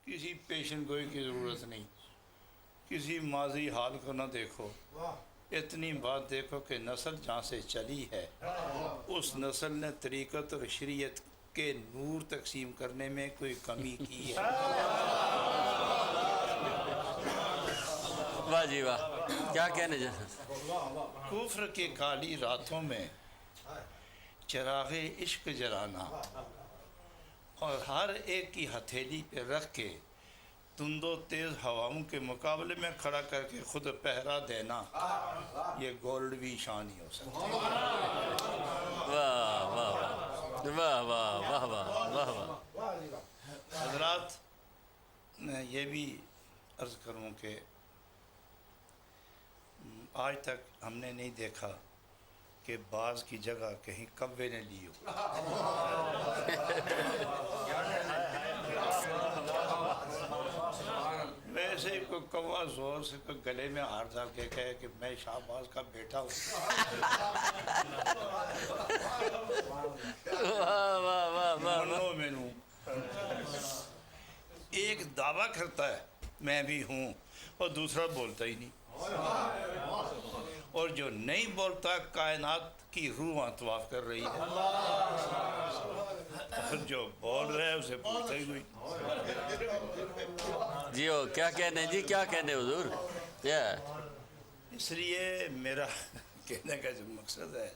کسی پیشن گوئی کی ضرورت نہیں، کسی ماضی حال کو نہ دیکھو، اتنی بات دیکھو کہ نسل جہاں سے چلی ہے اس نسل نے طریقت اور شریعت کے نور تقسیم کرنے میں کوئی کمی کی ہے؟ واہ جی واہ، کیا کہنے جیسا. کفر کی کالی راتوں میں چراغ عشق جلانا اور ہر ایک کی ہتھیلی پہ رکھ کے تند و تیز ہواؤں کے مقابلے میں کھڑا کر کے خود پہرا دینا، یہ گولڈوی شان ہی ہو سکتی ہے. واہ واہ واہ واہ واہ واہ واہ واہ. حضرات، میں یہ بھی عرض کروں کہ آج تک ہم نے نہیں دیکھا کہ بعض کی جگہ کہیں کوے نے لی ہو. ویسے ہی کوئی کوا زور سے کوئی گلے میں ہار ڈال کے کہے کہ میں شہباز کا بیٹا ہوں. واہ واہ واہ واہ. منو مینو ایک دعویٰ کرتا ہے میں بھی ہوں اور دوسرا بولتا ہی نہیں، اور جو نہیں بولتا کائنات کی روح طواف کر رہی ہے، اور جو بول رہا ہے اسے بولتا ہی کوئی. جی ہو کیا کہنے جی، کیا کہنے حضور. کیا اس لیے میرا کہنے کا جو مقصد ہے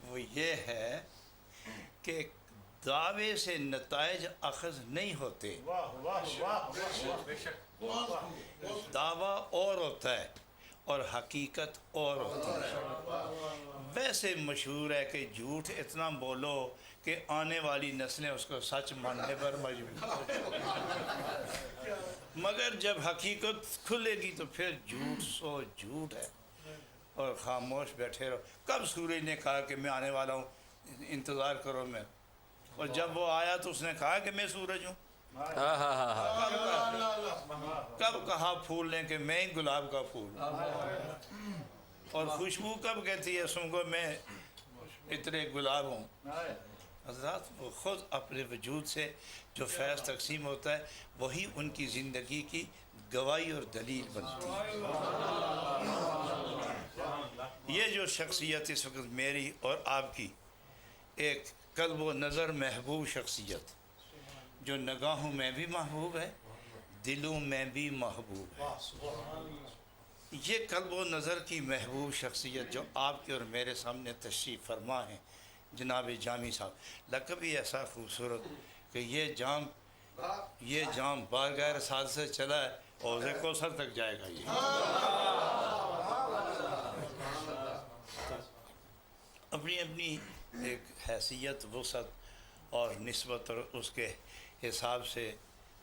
وہ یہ ہے کہ دعوے سے نتائج اخذ نہیں ہوتے. دعویٰ اور ہوتا ہے اور حقیقت اور ہوتی ہے. ویسے مشہور ہے کہ جھوٹ اتنا بولو کہ آنے والی نسلیں اس کو سچ ماننے پر مجبور، مگر جب حقیقت کھلے گی تو پھر جھوٹ سو جھوٹ ہے اور خاموش بیٹھے رہو. کب سورج نے کہا کہ میں آنے والا ہوں، انتظار کرو میں، اور جب وہ آیا تو اس نے کہا کہ میں سورج ہوں. ہاں ہاں ہاں ہاں. کب کہا پھول نے کہ میں ہی گلاب کا پھول ہوں، اور خوشبو کب کہتی ہے سنگو میں اتنے گلاب ہوں. حضرات، وہ خود اپنے وجود سے جو فیض تقسیم ہوتا ہے وہی ان کی زندگی کی گواہی اور دلیل بنتی ہے. یہ جو شخصیت اس وقت میری اور آپ کی، ایک قلب و نظر محبوب شخصیت جو نگاہوں میں بھی محبوب ہے، دلوں میں بھی محبوب ہے، یہ قلب و نظر کی محبوب شخصیت جو آپ کے اور میرے سامنے تشریف فرما ہے، جناب جامی صاحب، لقب ہی ایسا خوبصورت کہ یہ جام بارگاہ رسالت سے چلا ہے حوض کوثر تک جائے گا. یہ اپنی اپنی ایک حیثیت، وسعت اور نسبت اور اس کے حساب سے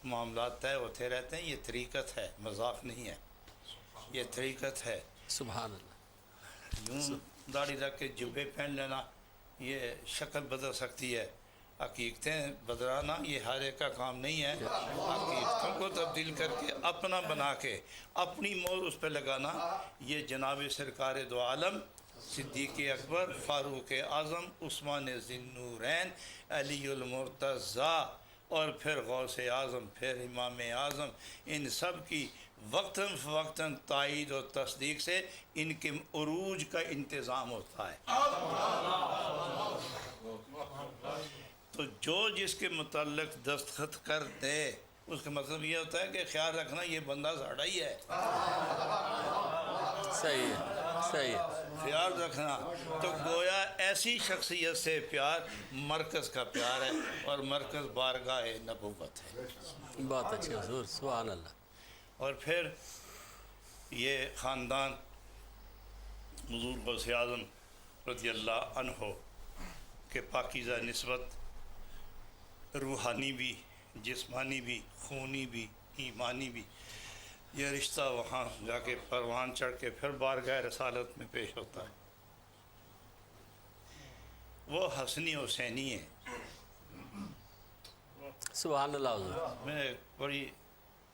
معاملات طے ہوتے رہتے ہیں. یہ طریقت ہے، مذاق نہیں ہے، یہ طریقت ہے. سبحان اللہ. یوں داڑھی رکھ کے جبے پہن لینا یہ شکل بدل سکتی ہے، حقیقتیں بدلانا یہ ہر ایک کا کام نہیں ہے. حقیقتوں کو تبدیل کر کے اپنا بنا کے اپنی مور اس پہ لگانا، یہ جناب سرکار دو عالم صدیق اکبر، فاروق اعظم، عثمان ذی النورین، علی المرتضیٰ اور پھر غوث اعظم، پھر امام اعظم، ان سب کی وقتاً فوقتاً تائید و تصدیق سے ان کے عروج کا انتظام ہوتا ہے. تو جو جس کے متعلق دستخط کر دے اس کا مطلب یہ ہوتا ہے کہ خیال رکھنا یہ بندہ ساڑھا ہی ہے. صحیح ہے، صحیح ہے. خیال رکھنا تو گویا ایسی شخصیت سے پیار مرکز کا پیار ہے، اور مرکز بارگاہ نبوت ہے. بہت اچھے حضور، سبحان اللہ. اور پھر یہ خاندان حضور غوث اعظم رضی اللہ عنہ کے پاکیزہ نسبت، روحانی بھی، جسمانی بھی، خونی بھی، ایمانی بھی، یہ رشتہ وہاں جا کے پروان چڑھ کے پھر بارگاہ رسالت میں پیش ہوتا ہے. وہ حسنی حسینی ہے. سبحان اللہ حضور. میں بڑی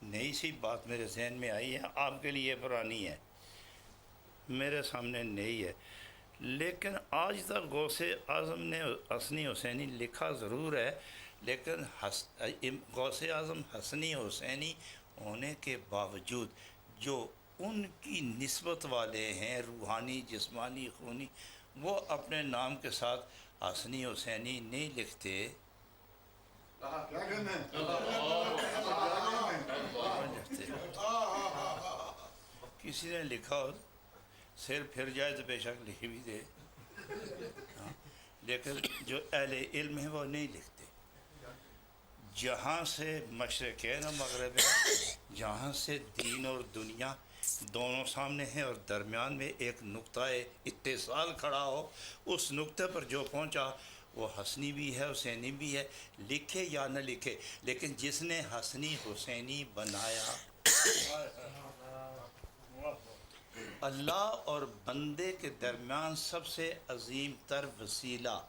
نئی سی بات میرے ذہن میں آئی ہے، آپ کے لیے پرانی ہے، میرے سامنے نئی ہے، لیکن آج تک غوث اعظم نے حسنی حسینی لکھا ضرور ہے لیکن غوث اعظم حسنی حسینی ہونے کے باوجود جو ان کی نسبت والے ہیں روحانی جسمانی خونی وہ اپنے نام کے ساتھ حسنی حسینی نہیں لکھتے. کسی نے لکھا ہو سر پھر جائے تو بے شک لکھ بھی دے, لیکن جو اہل علم ہیں وہ نہیں لکھتے. جہاں سے مشرقین و مغرب ہے, جہاں سے دین اور دنیا دونوں سامنے ہیں اور درمیان میں ایک نقطہ اتصال کھڑا ہو, اس نقطے پر جو پہنچا وہ حسنی بھی ہے حسینی بھی ہے, لکھے یا نہ لکھے, لیکن جس نے حسنی حسینی بنایا اللہ اور بندے کے درمیان سب سے عظیم تر وسیلہ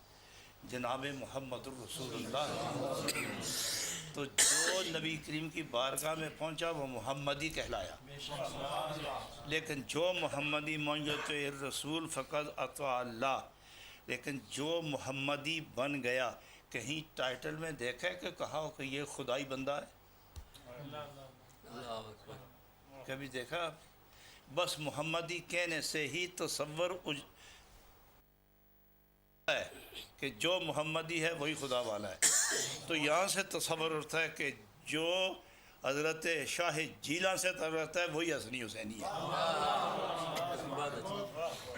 جناب محمد رسول اللہ, تو جو نبی کریم کی بارگاہ میں پہنچا وہ محمدی کہلایا. لیکن جو محمدی من یطع الرسول فقد اطاع اللہ, لیکن جو محمدی بن گیا, کہیں ٹائٹل میں دیکھا ہے کہ کہا ہو کہ یہ خدائی بندہ ہے؟ اللہ اکبر. کبھی دیکھا آپ؟ بس محمدی کہنے سے ہی تصور ہے کہ جو محمدی ہے وہی خدا والا ہے. تو یہاں سے تصور ہوتا ہے کہ جو حضرت شاہ جیلان سے تعلق ہے وہی حسنی حسینی ہے.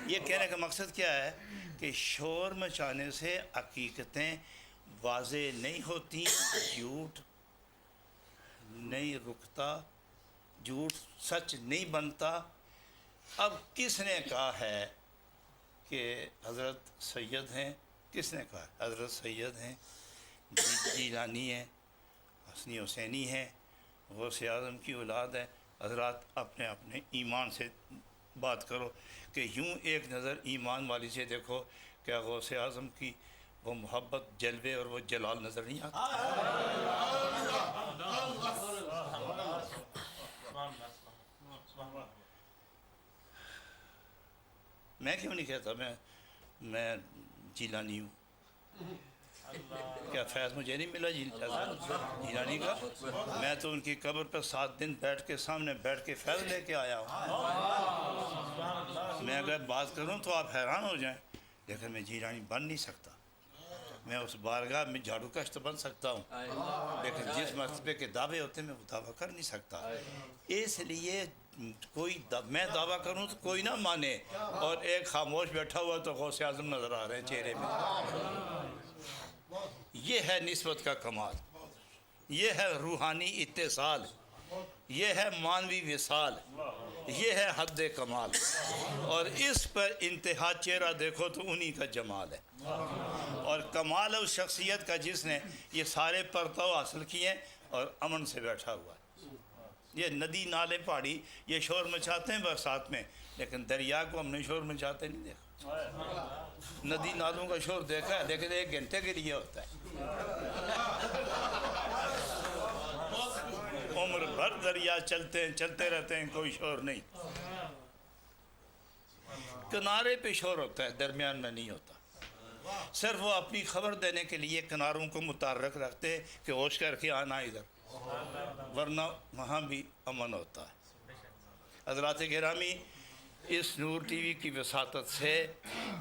یہ کہنے کا مقصد کیا ہے کہ شور مچانے سے حقیقتیں واضح نہیں ہوتی, جھوٹ نہیں رکتا, جھوٹ سچ نہیں بنتا. اب کس نے کہا ہے کہ حضرت سید ہیں؟ کس نے کہا ہے حضرت سید ہیں, جیلانی ہیں, حسنی حسینی ہیں, غوث اعظم کی اولاد ہے. حضرات اپنے اپنے ایمان سے بات کرو کہ یوں ایک نظر ایمان والی سے دیکھو, کیا غوث اعظم کی وہ محبت جلوے اور وہ جلال نظر نہیں آتا؟ میں کیوں نہیں کہتا میں جیلانی ہوں؟ کیا فیض مجھے نہیں ملا جیلانی کا؟ میں تو ان کی قبر پر 7 دن بیٹھ کے سامنے بیٹھ کے فیض لے کے آیا ہوں. میں اگر بات کروں تو آپ حیران ہو جائیں, لیکن میں جیلانی بن نہیں سکتا. میں اس بارگاہ میں جھاڑو کش تو بن سکتا ہوں, لیکن جس مرتبے کے دعوے ہوتے ہیں میں وہ دعویٰ کر نہیں سکتا. اس لیے میں دعویٰ کروں تو کوئی نہ مانے, اور ایک خاموش بیٹھا ہوا تو غوث اعظم نظر آ رہے ہیں چہرے میں. یہ ہے نسبت کا کمال, یہ ہے روحانی اتصال, یہ ہے مانوی وصال, یہ ہے حد کمال. اور اس پر انتہا چہرہ دیکھو تو انہی کا جمال ہے. اور کمال ہے اس شخصیت کا جس نے یہ سارے پرتو حاصل کیے اور امن سے بیٹھا ہوا ہے. یہ ندی نالے پہاڑی یہ شور مچاتے ہیں برسات میں, لیکن دریا کو ہم نے شور مچاتے نہیں دیکھا. ندی نالوں کا شور دیکھا ہے, لیکن 1 گھنٹے کے لیے ہوتا ہے. عمر بھر دریا چلتے رہتے ہیں, کوئی شور نہیں. کنارے پہ شور ہوتا ہے, درمیان میں نہیں ہوتا. صرف وہ اپنی خبر دینے کے لیے کناروں کو متحرک رکھتے ہیں کہ ہوش کر کے آنا ادھر, ورنہ وہاں بھی امن ہوتا ہے. حضرات گرامی, اس نور ٹی وی کی وساطت سے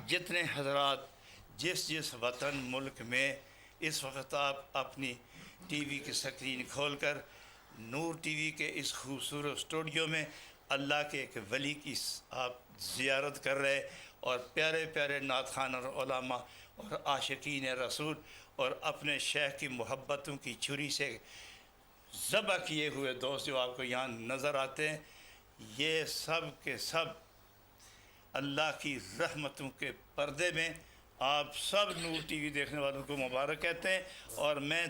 جتنے حضرات جس وطن ملک میں اس وقت آپ اپنی ٹی وی کی سکرین کھول کر نور ٹی وی کے اس خوبصورت اسٹوڈیو میں اللہ کے ایک ولی کی آپ زیارت کر رہے, اور پیارے پیارے نعت خوان اور علماء اور عاشقین رسول اور اپنے شیخ کی محبتوں کی چھری سے ذبح کیے ہوئے دوست جو آپ کو یہاں نظر آتے ہیں, یہ سب کے سب اللہ کی رحمتوں کے پردے میں آپ سب نور ٹی وی دیکھنے والوں کو مبارک کہتے ہیں. اور میں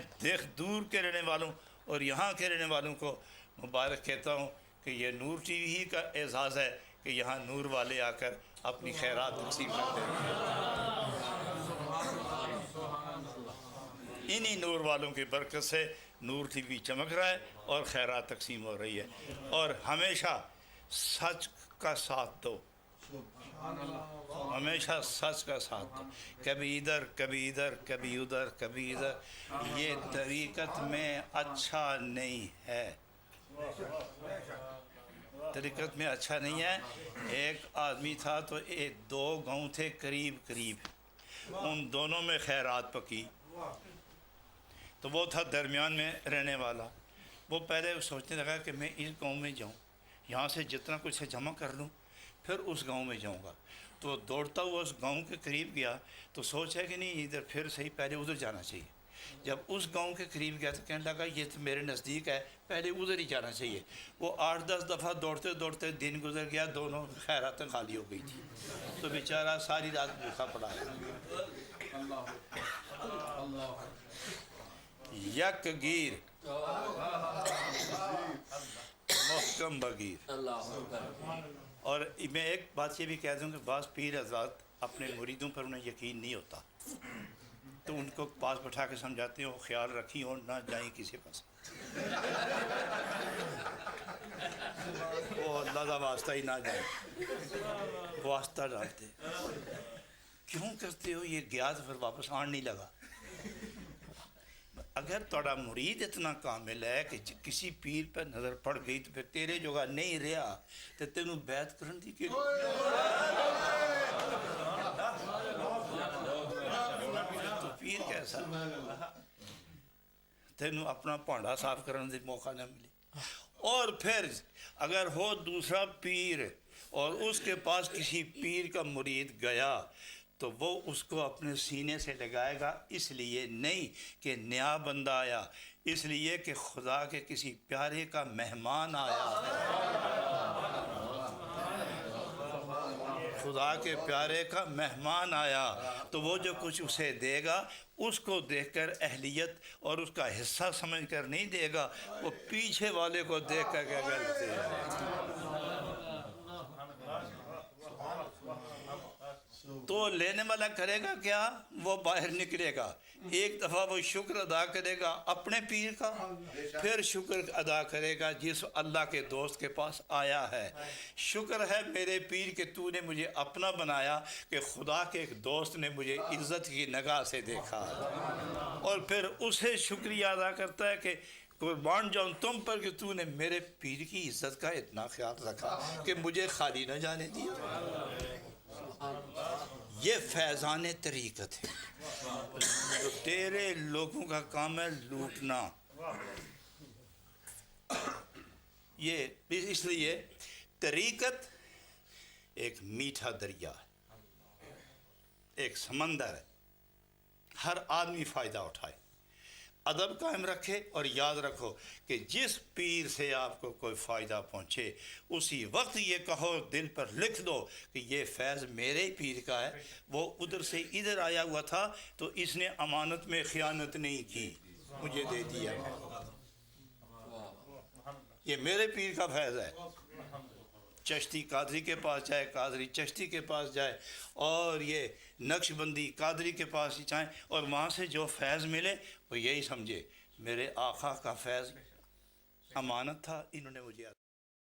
دور کے رہنے والوں اور یہاں کے رہنے والوں کو مبارک کہتا ہوں کہ یہ نور ٹی وی ہی کا اعزاز ہے کہ یہاں نور والے آ کر اپنی خیرات تقسیم کرتے ہیں. انہی نور والوں کی برکت سے نور ٹی وی چمک رہا ہے اور خیرات تقسیم ہو رہی ہے. اور ہمیشہ سچ کا ساتھ دو, ہمیشہ سچ کا ساتھ دو، کبھی ادھر کبھی ادھر کبھی ادھر کبھی ادھر، یہ طریقت میں اچھا نہیں ہے، طریقت میں اچھا نہیں ہے۔ ایک آدمی تھا تو دو گاؤں تھے قریب قریب، ان دونوں میں خیرات پکی، تو وہ تھا درمیان میں رہنے والا۔ وہ پہلے سوچنے لگا کہ میں اس گاؤں میں جاؤں، یہاں سے جتنا کچھ ہے جمع کر لوں، پھر اس گاؤں میں جاؤں گا۔ تو دوڑتا ہوا اس گاؤں کے قریب گیا تو سوچا کہ نہیں ادھر پھر صحیح، پہلے ادھر جانا چاہیے۔ جب اس گاؤں کے قریب گیا تو کہنے لگا یہ تو میرے نزدیک ہے، پہلے ادھر ہی جانا چاہیے۔ وہ 8-10 دفعہ دوڑتے دوڑتے دن گزر گیا، دونوں خیراتیں خالی ہو گئی تھی، تو بیچارہ ساری رات بھوکا پڑا ہے۔ یک گیر محکم بگیر۔ اللہ اکبر۔ اور میں ایک بات یہ بھی کہہ دوں کہ بعض پیر حضرات اپنے مریدوں پر انہیں یقین نہیں ہوتا تو ان کو پاس بٹھا کے سمجھاتے ہیں وہ خیال رکھی اور نہ جائیں کسی پاس، وہ اللہ کا واسطہ ہی نہ جائیں، واسطہ ڈالتے۔ کیوں کرتے ہو یہ؟ گیا تو پھر واپس آن نہیں لگا۔ اگر تھوڑا مرید اتنا کامل ہے کہ کسی پیر پر نظر پڑ گئی تو پھر تیرے جگہ نہیں رہا تو تینوں بیعت کرن دی کہ تو پیر کیسا، تینوں اپنا پانڈا صاف کرنے دی موقع نہ ملی۔ اور پھر اگر ہو دوسرا پیر اور اس کے پاس کسی پیر کا مرید گیا تو وہ اس کو اپنے سینے سے لگائے گا، اس لیے نہیں کہ نیا بندہ آیا، اس لیے کہ خدا کے کسی پیارے کا مہمان آیا ہے، خدا کے پیارے کا مہمان آیا، تو وہ جو کچھ اسے دے گا اس کو دیکھ کر اہلیت اور اس کا حصہ سمجھ کر نہیں دے گا، وہ پیچھے والے کو دیکھ کر کیا کرتے ہیں۔ تو لینے والا کرے گا کیا؟ وہ باہر نکلے گا، ایک دفعہ وہ شکر ادا کرے گا اپنے پیر کا، پھر شکر ادا کرے گا جس اللہ کے دوست کے پاس آیا ہے۔ شکر ہے میرے پیر کہ تو نے مجھے اپنا بنایا، کہ خدا کے ایک دوست نے مجھے عزت کی نگاہ سے دیکھا، اور پھر اسے شکریہ ادا کرتا ہے کہ قربان جاؤں تم پر کہ تو نے میرے پیر کی عزت کا اتنا خیال رکھا کہ مجھے خالی نہ جانے دیا۔ یہ فیضان طریقت ہے، تو تیرے لوگوں کا کام ہے لوٹنا۔ یہ اس لیے طریقت ایک میٹھا دریا ہے، ایک سمندر ہے، ہر آدمی فائدہ اٹھائے، ادب قائم رکھے، اور یاد رکھو کہ جس پیر سے آپ کو کوئی فائدہ پہنچے اسی وقت یہ کہو، دل پر لکھ دو کہ یہ فیض میرے پیر کا ہے، وہ ادھر سے ادھر آیا ہوا تھا تو اس نے امانت میں خیانت نہیں کی، مجھے دے دیا، یہ میرے پیر کا فیض ہے۔ چشتی قادری کے پاس جائے، قادری چشتی کے پاس جائے، اور یہ نقش بندی قادری کے پاس جائیں، اور وہاں سے جو فیض ملے وہ یہی سمجھے میرے آقا کا فیض امانت تھا، انہوں نے مجھے